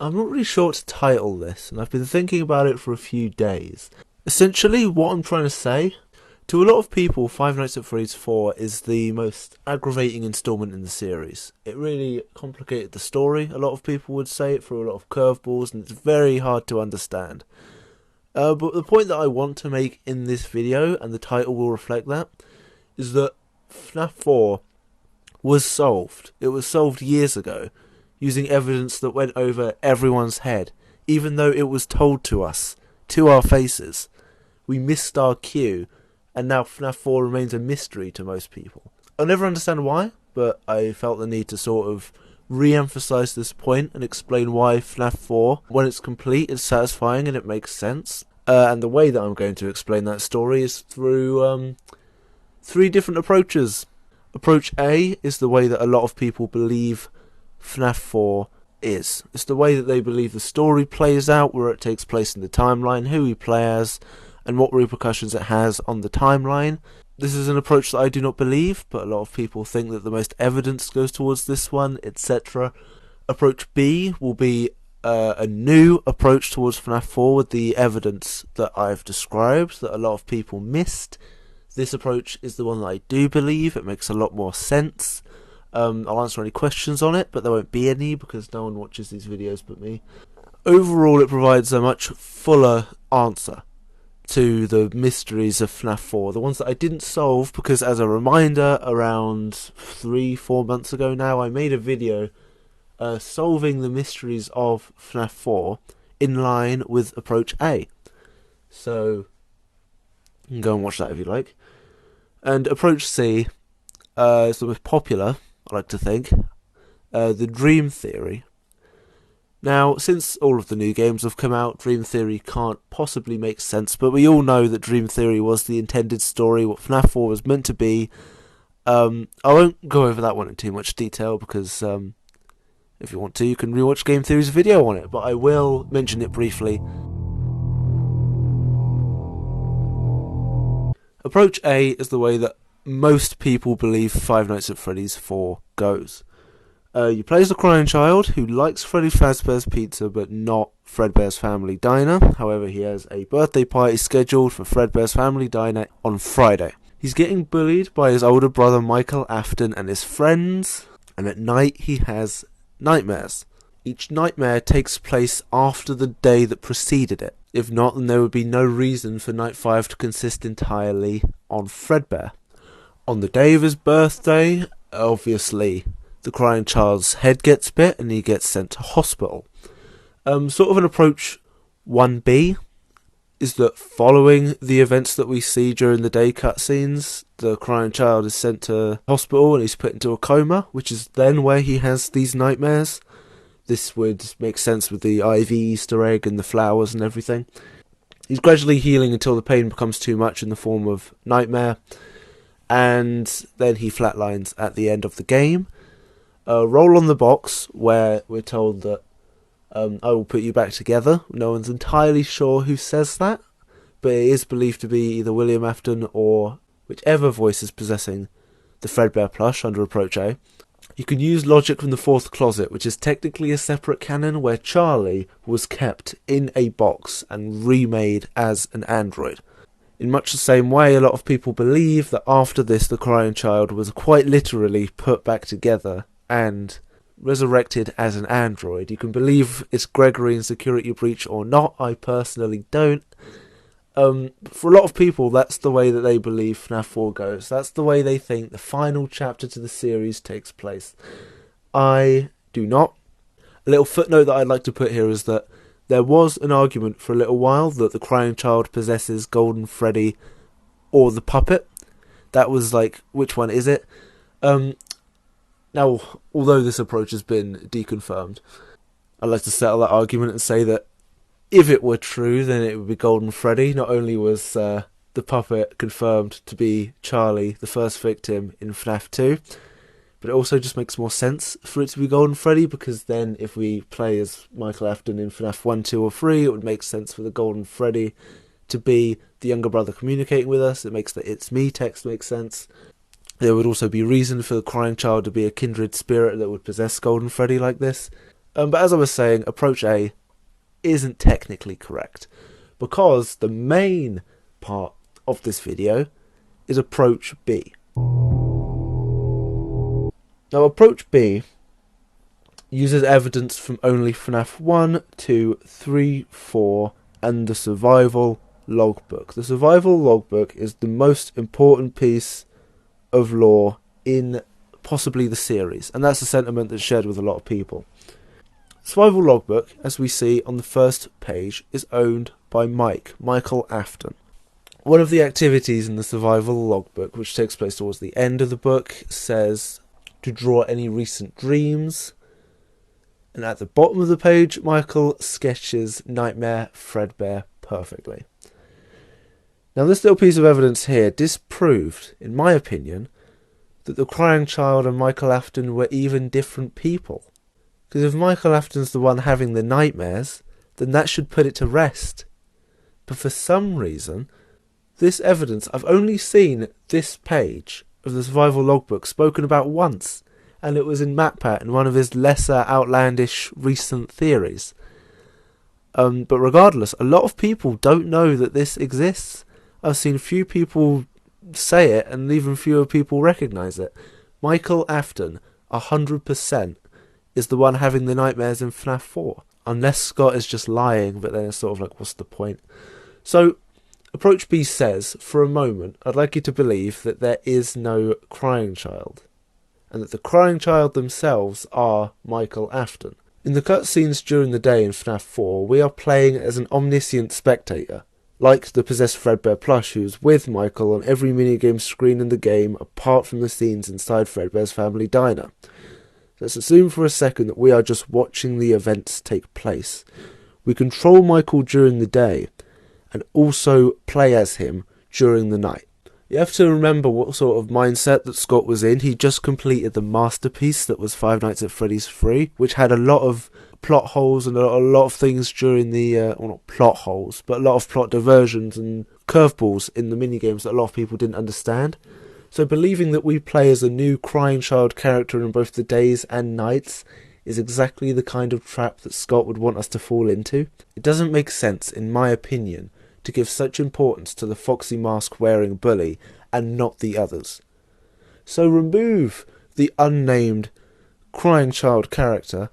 I'm not really sure what to title this, and I've been thinking about it for a few days. Essentially, what I'm trying to say, to a lot of people, Five Nights at Freddy's 4 is the most aggravating installment in the series. It really complicated the story, a lot of people would say. It threw a lot of curveballs, and it's very hard to understand. But the point that I want to make in this video, and the title will reflect that, is that FNAF 4 was solved. It was solved years ago, using evidence that went over everyone's head, even though it was told to us, to our faces. We missed our cue, and now FNAF 4 remains a mystery to most people. I'll never understand why, but I felt the need to sort of re-emphasise this point and explain why FNAF 4, when it's complete, is satisfying and it makes sense. And the way that I'm going to explain that story is through three different approaches. Approach A is the way that a lot of people believe FNAF 4 is. It's the way that they believe the story plays out, where it takes place in the timeline, who we play as, and what repercussions it has on the timeline. This is an approach that I do not believe, but a lot of people think that the most evidence goes towards this one, etc. Approach B will be a new approach towards FNAF 4 with the evidence that I've described that a lot of people missed. This approach is the one that I do believe. It makes a lot more sense. I'll answer any questions on it, but there won't be any because no one watches these videos but me. Overall, it provides a much fuller answer to the mysteries of FNAF 4, the ones that I didn't solve, because as a reminder, around 3-4 months ago now, I made a video solving the mysteries of FNAF 4 in line with Approach A. So, you can go and watch that if you like. And Approach C is the most popular, I like to think, the Dream Theory. Now, since all of the new games have come out, Dream Theory can't possibly make sense, but we all know that Dream Theory was the intended story, what FNAF 4 was meant to be. I won't go over that one in too much detail, because if you want to, you can rewatch Game Theory's video on it, but I will mention it briefly. Approach A is the way that most people believe Five Nights at Freddy's 4 goes. You play as a crying child who likes Freddy Fazbear's Pizza but not Fredbear's Family Diner. However, he has a birthday party scheduled for Fredbear's Family Diner on Friday. He's getting bullied by his older brother Michael Afton and his friends, and at night he has nightmares. Each nightmare takes place after the day that preceded it. If not, then there would be no reason for Night 5 to consist entirely on Fredbear. On the day of his birthday, obviously, the crying child's head gets bit and he gets sent to hospital. Sort of an approach 1B is that following the events that we see during the day cutscenes, the crying child is sent to hospital and he's put into a coma, which is then where he has these nightmares. This would make sense with the IV Easter egg and the flowers and everything. He's gradually healing until the pain becomes too much in the form of nightmare, and then he flatlines at the end of the game. Roll on the box, where we're told that I will put you back together. No one's entirely sure who says that, but it is believed to be either William Afton or whichever voice is possessing the Fredbear plush under Approach A. You can use logic from the fourth closet, which is technically a separate canon where Charlie was kept in a box and remade as an android. In much the same way, a lot of people believe that after this, the crying child was quite literally put back together and resurrected as an android. You can believe it's Gregory in Security Breach or not. I personally don't. For a lot of people, that's the way that they believe FNAF 4 goes. That's the way they think the final chapter to the series takes place. I do not. A little footnote that I'd like to put here is that there was an argument for a little while that the crying child possesses Golden Freddy or the puppet. That was like, which one is it? Now, although this approach has been deconfirmed, I'd like to settle that argument and say that if it were true, then it would be Golden Freddy. Not only was the puppet confirmed to be Charlie, the first victim in FNAF 2, but it also just makes more sense for it to be Golden Freddy, because then if we play as Michael Afton in FNAF 1, 2 or 3, it would make sense for the Golden Freddy to be the younger brother communicating with us. It makes the "It's me" text make sense. There would also be reason for the crying child to be a kindred spirit that would possess Golden Freddy like this. But as I was saying, approach A isn't technically correct, because the main part of this video is approach B. Now, approach B uses evidence from only FNAF 1, 2, 3, 4, and the survival logbook. The survival logbook is the most important piece of lore in possibly the series, and that's a sentiment that's shared with a lot of people. Survival logbook, as we see on the first page, is owned by Michael Afton. One of the activities in the survival logbook, which takes place towards the end of the book, says to draw any recent dreams, and at the bottom of the page, Michael sketches Nightmare Fredbear perfectly. Now, this little piece of evidence here disproved, in my opinion, that the crying child and Michael Afton were even different people. Because if Michael Afton's the one having the nightmares, then that should put it to rest. But for some reason, this evidence, I've only seen this page of the survival logbook spoken about once, and it was in MatPat in one of his lesser outlandish recent theories. But regardless, a lot of people don't know that this exists. I've seen few people say it, and even fewer people recognise it. Michael Afton, 100%, is the one having the nightmares in FNAF 4. Unless Scott is just lying, but then it's sort of like, what's the point? So, Approach B says, for a moment, I'd like you to believe that there is no crying child, and that the crying child themselves are Michael Afton. In the cutscenes during the day in FNAF 4, we are playing as an omniscient spectator, like the possessed Fredbear plush who's with Michael on every minigame screen in the game apart from the scenes inside Fredbear's family diner. Let's assume for a second that we are just watching the events take place. We control Michael during the day, and also play as him during the night. You have to remember what sort of mindset that Scott was in. He just completed the masterpiece that was Five Nights at Freddy's 3, which had a lot of plot holes and a lot of things during the, well, not plot holes, but a lot of plot diversions and curveballs in the minigames that a lot of people didn't understand. So believing that we play as a new crying child character in both the days and nights is exactly the kind of trap that Scott would want us to fall into. It doesn't make sense, in my opinion, to give such importance to the foxy mask wearing bully and not the others. So remove the unnamed crying child character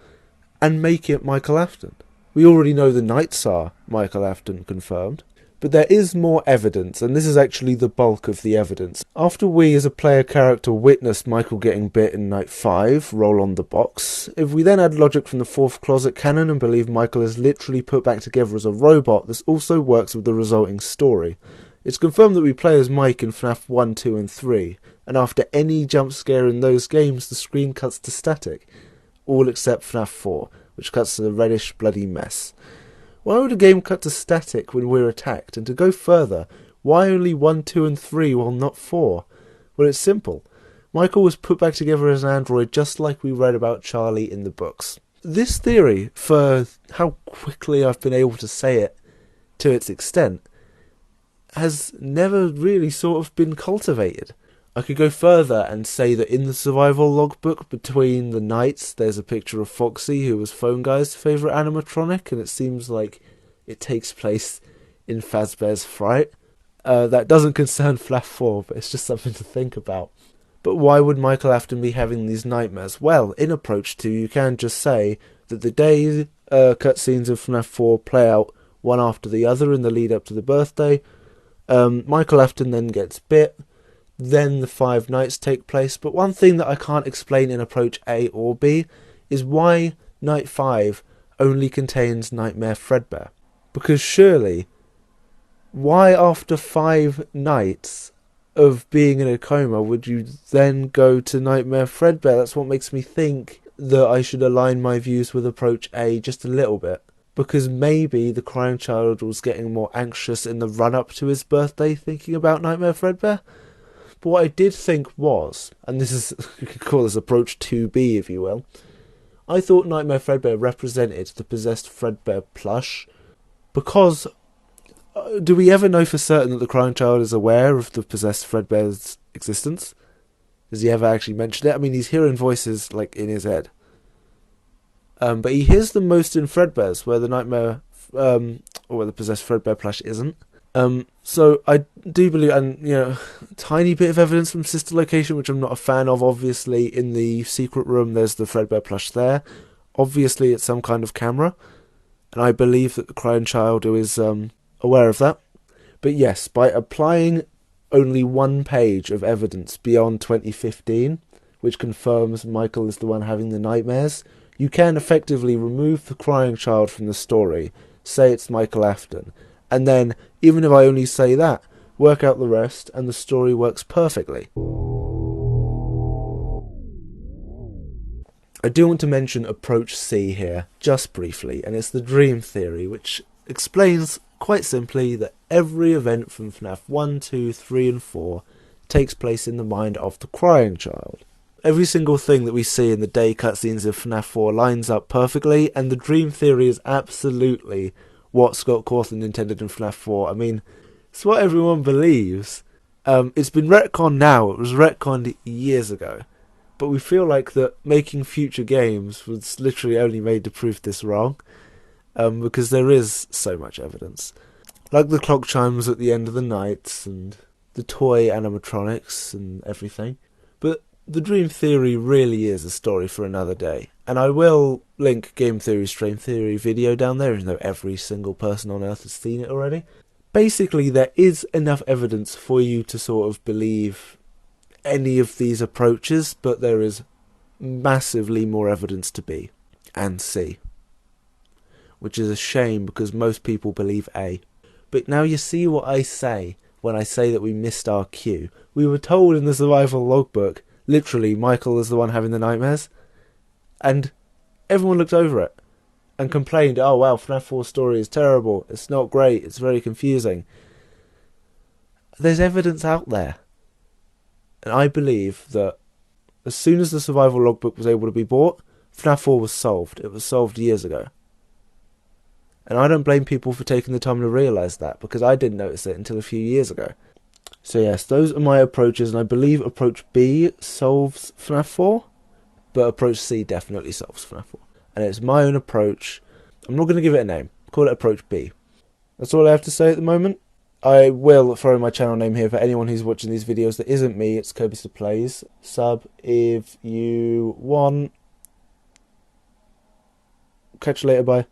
and make it Michael Afton. We already know the Knights are Michael Afton confirmed. But there is more evidence, and this is actually the bulk of the evidence. After we as a player character witnessed Michael getting bit in Night 5, roll on the box, if we then add logic from the fourth closet canon and believe Michael is literally put back together as a robot, this also works with the resulting story. It's confirmed that we play as Mike in FNAF 1, 2 and 3, and after any jump scare in those games the screen cuts to static, all except FNAF 4, which cuts to a reddish bloody mess. Why would a game cut to static when we're attacked? And to go further, why only 1, 2 and 3 while not 4? Well, it's simple. Michael was put back together as an android just like we read about Charlie in the books. This theory, for how quickly I've been able to say it to its extent, has never really sort of been cultivated. I could go further and say that in the survival logbook between the nights there's a picture of Foxy, who was Phone Guy's favourite animatronic, and it seems like it takes place in Fazbear's Fright. That doesn't concern FNAF 4, but it's just something to think about. But why would Michael Afton be having these nightmares? Well, in Approach 2 you can just say that the day cutscenes of FNAF 4 play out one after the other in the lead up to the birthday. Michael Afton then gets bit. Then the 5 nights take place, but one thing that I can't explain in Approach A or B is why Night 5 only contains Nightmare Fredbear. Because surely, why after 5 nights of being in a coma would you then go to Nightmare Fredbear? That's what makes me think that I should align my views with Approach A just a little bit. Because maybe the crying child was getting more anxious in the run-up to his birthday thinking about Nightmare Fredbear. But what I did think was, and this is, you could call this Approach 2B if you will, I thought Nightmare Fredbear represented the possessed Fredbear plush, because do we ever know for certain that the crying child is aware of the possessed Fredbear's existence? Does he ever actually mention it? I mean, he's hearing voices, like, in his head. But he hears them most in Fredbear's, where the nightmare, or where the possessed Fredbear plush isn't. So I do believe, and tiny bit of evidence from sister location, which I'm not a fan of. Obviously, in the secret room, there's the Fredbear plush there. Obviously, it's some kind of camera, and I believe that the crying child is aware of that. But yes, by applying only one page of evidence beyond 2015, which confirms Michael is the one having the nightmares, you can effectively remove the crying child from the story, say it's Michael Afton, and then, even if I only say that, work out the rest, and the story works perfectly. I do want to mention Approach C here, just briefly, and it's the dream theory, which explains, quite simply, that every event from FNAF 1, 2, 3 and 4 takes place in the mind of the crying child. Every single thing that we see in the day cutscenes of FNAF 4 lines up perfectly, and the dream theory is absolutely what Scott Cawthon intended in FNAF 4. I mean, it's what everyone believes. It's been retconned now, it was retconned years ago. But we feel like that making future games was literally only made to prove this wrong. Because there is so much evidence. Like the clock chimes at the end of the night, and the toy animatronics and everything. But the dream theory really is a story for another day. And I will link Game Theory's Stream Theory video down there, even though every single person on Earth has seen it already. Basically, there is enough evidence for you to sort of believe any of these approaches, but there is massively more evidence to B and C. Which is a shame, because most people believe A. But now you see what I say when I say that we missed our cue. We were told in the survival logbook, literally, Michael is the one having the nightmares. And everyone looked over it and complained, oh wow, FNAF 4 story is terrible, it's not great, it's very confusing. There's evidence out there. And I believe that as soon as the survival logbook was able to be bought, FNAF 4 was solved. It was solved years ago. And I don't blame people for taking the time to realise that, because I didn't notice it until a few years ago. So yes, those are my approaches, and I believe approach B solves FNAF 4, but approach C definitely solves FNAF 4. And it's my own approach. I'm not going to give it a name. Call it approach B. That's all I have to say at the moment. I will throw my channel name here for anyone who's watching these videos that isn't me. It's Kirbyster Plays. Sub if you want. Catch you later, bye.